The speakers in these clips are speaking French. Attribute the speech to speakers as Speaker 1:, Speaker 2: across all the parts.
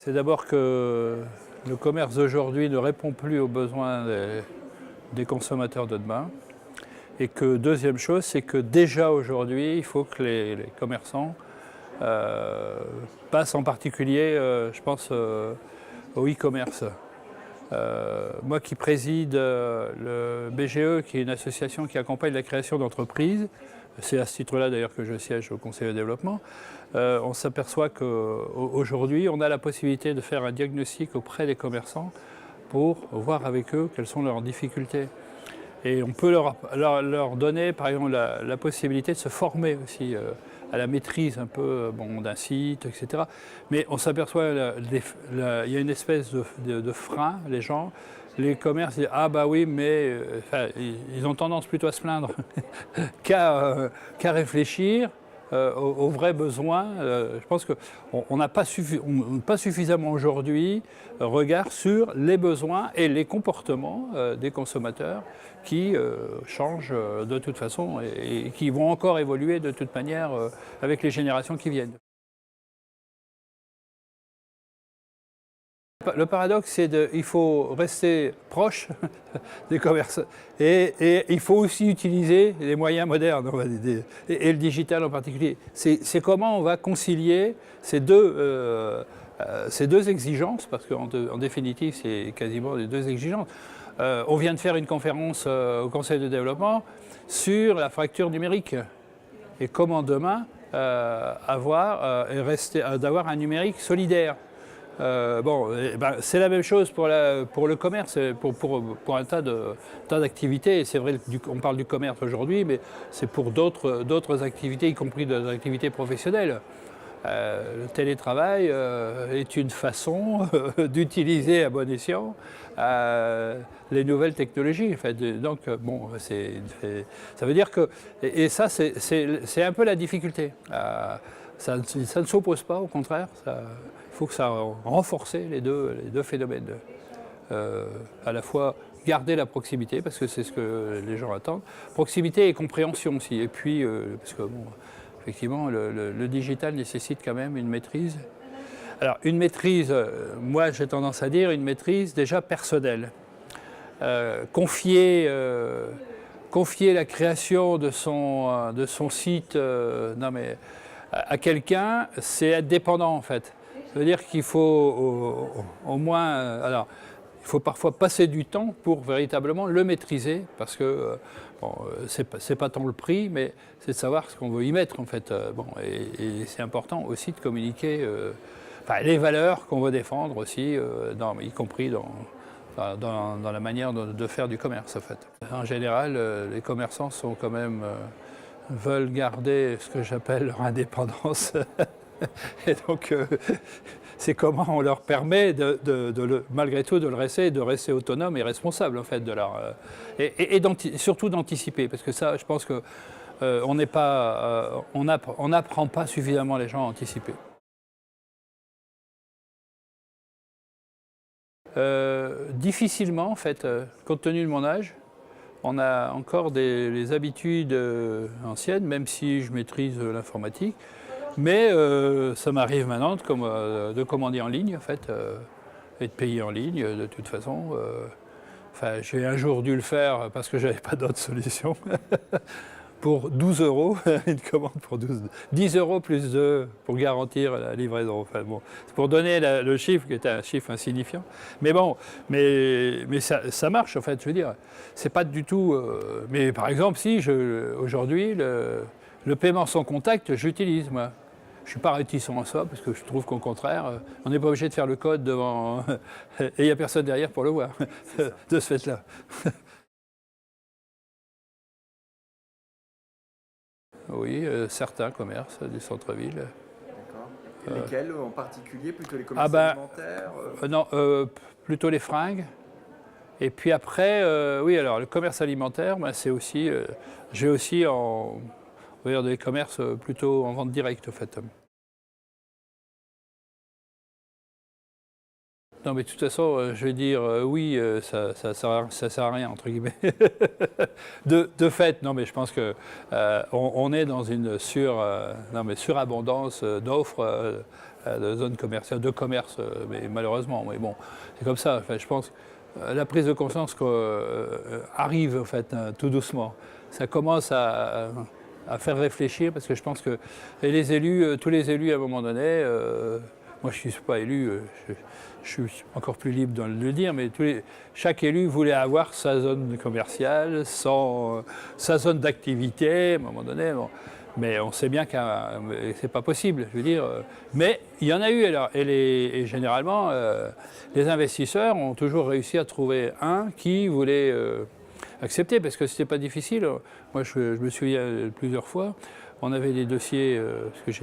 Speaker 1: C'est d'abord que le commerce d'aujourd'hui ne répond plus aux besoins des consommateurs de demain. Et que deuxième chose, c'est que déjà aujourd'hui, il faut que les commerçants passent en particulier, je pense, au e-commerce. Moi qui préside le BGE, qui est une association qui accompagne la création d'entreprises, c'est à ce titre-là d'ailleurs que je siège au Conseil de développement, on s'aperçoit qu'aujourd'hui, on a la possibilité de faire un diagnostic auprès des commerçants pour voir avec eux quelles sont leurs difficultés. Et on peut leur donner, par exemple, la possibilité de se former aussi à la maîtrise un peu d'un site, etc. Mais on s'aperçoit il y a une espèce de frein, les commerces disent «Ah bah oui, mais...» ils ont tendance plutôt à se plaindre qu'à réfléchir aux vrais besoins. Je pense qu'on n'a pas suffisamment aujourd'hui regard sur les besoins et les comportements des consommateurs qui changent de toute façon et qui vont encore évoluer de toute manière avec les générations qui viennent. Le paradoxe, c'est qu'il faut rester proche des commerces et il faut aussi utiliser les moyens modernes et le digital en particulier. C'est comment on va concilier ces deux exigences, parce qu'en définitive, c'est quasiment les deux exigences. On vient de faire une conférence au Conseil de développement sur la fracture numérique et comment demain d'avoir un numérique solidaire. C'est la même chose pour le commerce, pour un tas d'activités. C'est vrai qu'on parle du commerce aujourd'hui, mais c'est pour d'autres activités, y compris des activités professionnelles. Le télétravail est une façon d'utiliser à bon escient les nouvelles technologies. En fait. Donc, ça veut dire que... Et ça, c'est un peu la difficulté. Ça ne s'oppose pas, au contraire. Il faut que ça renforce les deux phénomènes. À la fois garder la proximité, parce que c'est ce que les gens attendent. Proximité et compréhension aussi. Et puis, parce que effectivement, le digital nécessite quand même une maîtrise. Alors, une maîtrise, moi j'ai tendance à dire une maîtrise déjà personnelle. Confier la création de son site à quelqu'un, c'est être dépendant en fait. Ça veut dire qu'il faut au moins... alors, il faut parfois passer du temps pour véritablement le maîtriser, parce que c'est pas tant le prix, mais c'est de savoir ce qu'on veut y mettre en fait. Et c'est important aussi de communiquer les valeurs qu'on veut défendre aussi, y compris dans la manière de faire du commerce en fait. En général, les commerçants sont quand même veulent garder ce que j'appelle leur indépendance. Et donc, c'est comment on leur permet malgré tout de rester autonome et responsable en fait surtout d'anticiper, parce que ça, je pense que on n'apprend pas suffisamment les gens à anticiper. Difficilement en fait, compte tenu de mon âge. On a encore les habitudes anciennes, même si je maîtrise l'informatique. Mais ça m'arrive maintenant de commander en ligne, en fait, et de payer en ligne, de toute façon. J'ai un jour dû le faire parce que je n'avais pas d'autre solution. Pour 12 €, une commande pour 10 € plus 2 pour garantir la livraison. Enfin, c'est pour donner le chiffre qui était un chiffre insignifiant. Mais bon, mais ça marche en fait, je veux dire. C'est pas du tout... mais par exemple, si aujourd'hui, le paiement sans contact, j'utilise moi. Je ne suis pas réticent à ça, parce que je trouve qu'au contraire, on n'est pas obligé de faire le code devant... et il n'y a personne derrière pour le voir, de ce fait-là. Oui, certains commerces du centre-ville.
Speaker 2: D'accord. Et lesquels en particulier? Plutôt les commerces alimentaires
Speaker 1: Non, plutôt les fringues. Et puis après, oui, alors le commerce alimentaire, c'est aussi... j'ai aussi on va dire des commerces plutôt en vente directe, en fait. Non, mais de toute façon, je vais dire oui, ça sert à rien, entre guillemets. De fait, non, mais je pense que on est dans une surabondance d'offres de zones commerciales, de commerce, mais malheureusement, mais bon, c'est comme ça. Enfin, je pense que la prise de conscience arrive, en fait, tout doucement. Ça commence à faire réfléchir, parce que je pense que les élus, tous les élus, à un moment donné, moi je ne suis pas élu, je suis encore plus libre de le dire, mais chaque élu voulait avoir sa zone commerciale, sa zone d'activité, à un moment donné. Bon. Mais on sait bien que ce n'est pas possible, je veux dire. Mais il y en a eu, alors, et généralement, les investisseurs ont toujours réussi à trouver un qui voulait accepter, parce que ce n'était pas difficile. Moi, je me souviens plusieurs fois, on avait des dossiers, parce que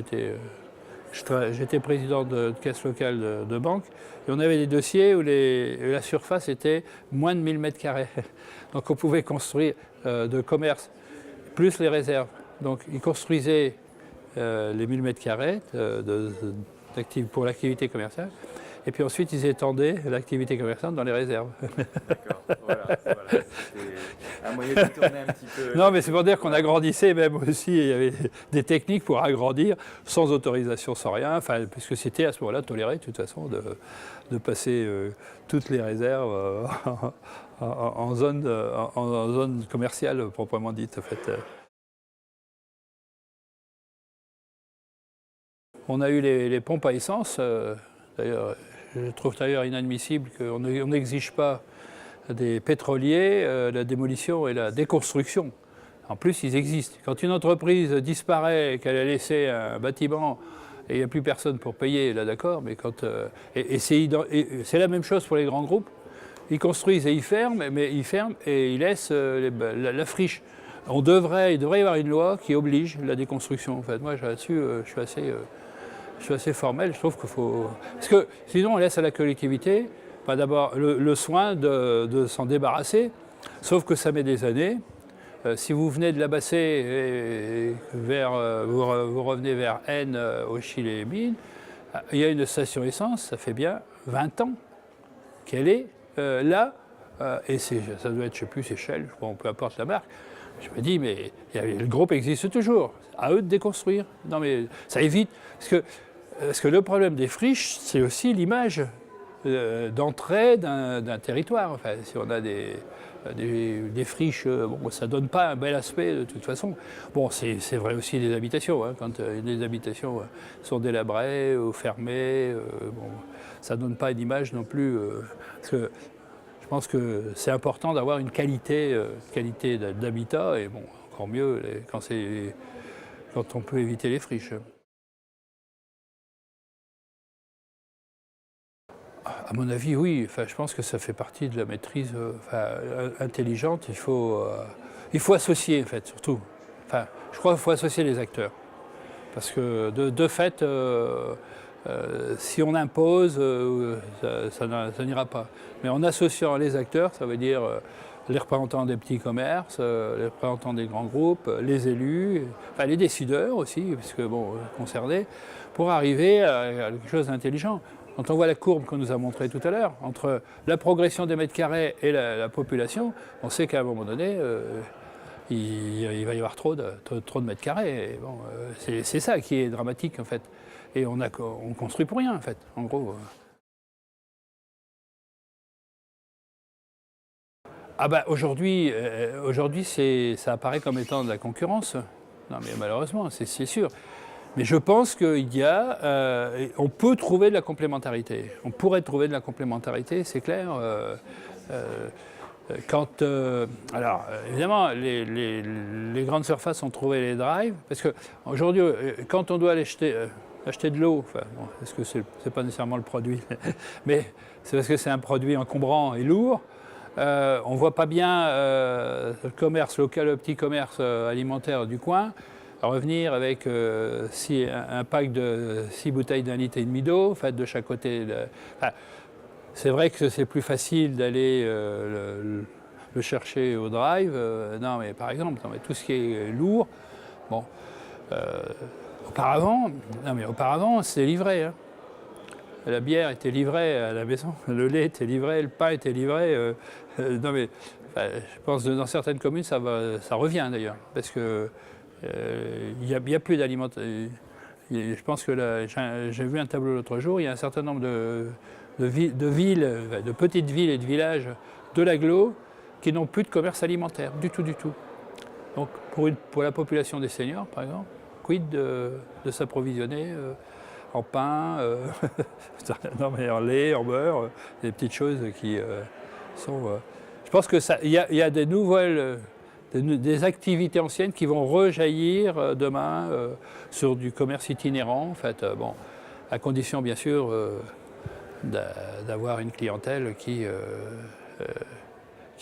Speaker 1: j'étais président de caisse locale de banque, et on avait des dossiers où la surface était moins de 1000 mètres carrés. Donc on pouvait construire de commerce, plus les réserves. Donc ils construisaient les 1000 mètres carrés pour l'activité commerciale, et puis ensuite ils étendaient l'activité commerciale dans les réserves.
Speaker 2: D'accord, voilà. C'était un moyen de tourner un petit peu.
Speaker 1: Non, mais c'est pour dire qu'on agrandissait même aussi, il y avait des techniques pour agrandir sans autorisation, sans rien, enfin, puisque c'était à ce moment-là toléré de toute façon de passer toutes les réserves en zone commerciale proprement dite, en fait. On a eu les pompes à essence, d'ailleurs, je trouve d'ailleurs inadmissible qu'on n'exige pas des pétroliers la démolition et la déconstruction. En plus, ils existent. Quand une entreprise disparaît et qu'elle a laissé un bâtiment et il n'y a plus personne pour payer, là d'accord, mais c'est la même chose pour les grands groupes. Ils construisent et ils ferment, mais ils ferment et ils laissent la friche. Il devrait y avoir une loi qui oblige la déconstruction. En fait, moi, là-dessus, je suis assez formel. Je trouve qu'il faut... Parce que sinon, on laisse à la collectivité d'abord le soin de s'en débarrasser, sauf que ça met des années. Si vous venez de la Bassée vous revenez vers N, Auchy-les-Mines, il y a une station essence, ça fait bien 20 ans qu'elle est là, et ça doit être, je ne sais plus, c'est Shell, bon, peu importe la marque. Je me dis, mais le groupe existe toujours, à eux de déconstruire. Non mais ça évite, parce que le problème des friches, c'est aussi l'image d'entrée d'un territoire. Enfin, si on a des friches, bon, ça ne donne pas un bel aspect de toute façon. Bon, c'est vrai aussi des habitations. Hein, quand les habitations sont délabrées ou fermées, bon, ça ne donne pas une image non plus. Parce que je pense que c'est important d'avoir une qualité d'habitat, et bon, encore mieux quand on peut éviter les friches. À mon avis, oui. Enfin, je pense que ça fait partie de la maîtrise intelligente. Il faut associer, en fait, surtout. Enfin, je crois qu'il faut associer les acteurs. Parce que, de fait, si on impose, ça n'ira pas. Mais en associant les acteurs, ça veut dire les représentants des petits commerces, les représentants des grands groupes, les élus, enfin, les décideurs aussi, parce que, bon, concernés, pour arriver à quelque chose d'intelligent. Quand on voit la courbe qu'on nous a montrée tout à l'heure, entre la progression des mètres carrés et la population, on sait qu'à un moment donné, il va y avoir trop de mètres carrés. Et bon, c'est ça qui est dramatique, en fait. Et on construit pour rien, en fait, en gros. Ah ben aujourd'hui, ça apparaît comme étant de la concurrence. Non mais malheureusement, c'est sûr. Mais je pense on peut trouver de la complémentarité. On pourrait trouver de la complémentarité, c'est clair. Alors, évidemment, les grandes surfaces ont trouvé les drives, parce qu'aujourd'hui, quand on doit aller acheter de l'eau, enfin, bon, parce que c'est pas nécessairement le produit, mais c'est parce que c'est un produit encombrant et lourd. On ne voit pas bien le commerce local, le petit commerce alimentaire du coin, revenir avec un pack de 6 bouteilles d'1,5 litre d'eau, faites de chaque côté. Enfin, c'est vrai que c'est plus facile d'aller le chercher au drive. Non, mais par exemple, tout ce qui est lourd, bon, auparavant, c'est livré. Hein. la bière était livrée à la maison, le lait était livré, le pain était livré. Non mais, je pense que dans certaines communes, ça revient d'ailleurs, parce que il n'y a plus d'alimentation. Je pense que j'ai vu un tableau l'autre jour, il y a un certain nombre de villes, de petites villes et de villages de l'agglo qui n'ont plus de commerce alimentaire, du tout, du tout. Donc pour la population des seniors, par exemple, quid de s'approvisionner en pain, non, mais en lait, en beurre, des petites choses qui sont... je pense qu'il y a des nouvelles... des activités anciennes qui vont rejaillir demain sur du commerce itinérant, en fait, bon, à condition bien sûr d'avoir une clientèle qui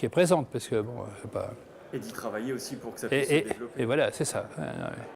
Speaker 1: est présente, parce que bon, c'est pas...
Speaker 2: Et d'y travailler aussi pour que ça puisse se développer.
Speaker 1: Et voilà, c'est ça.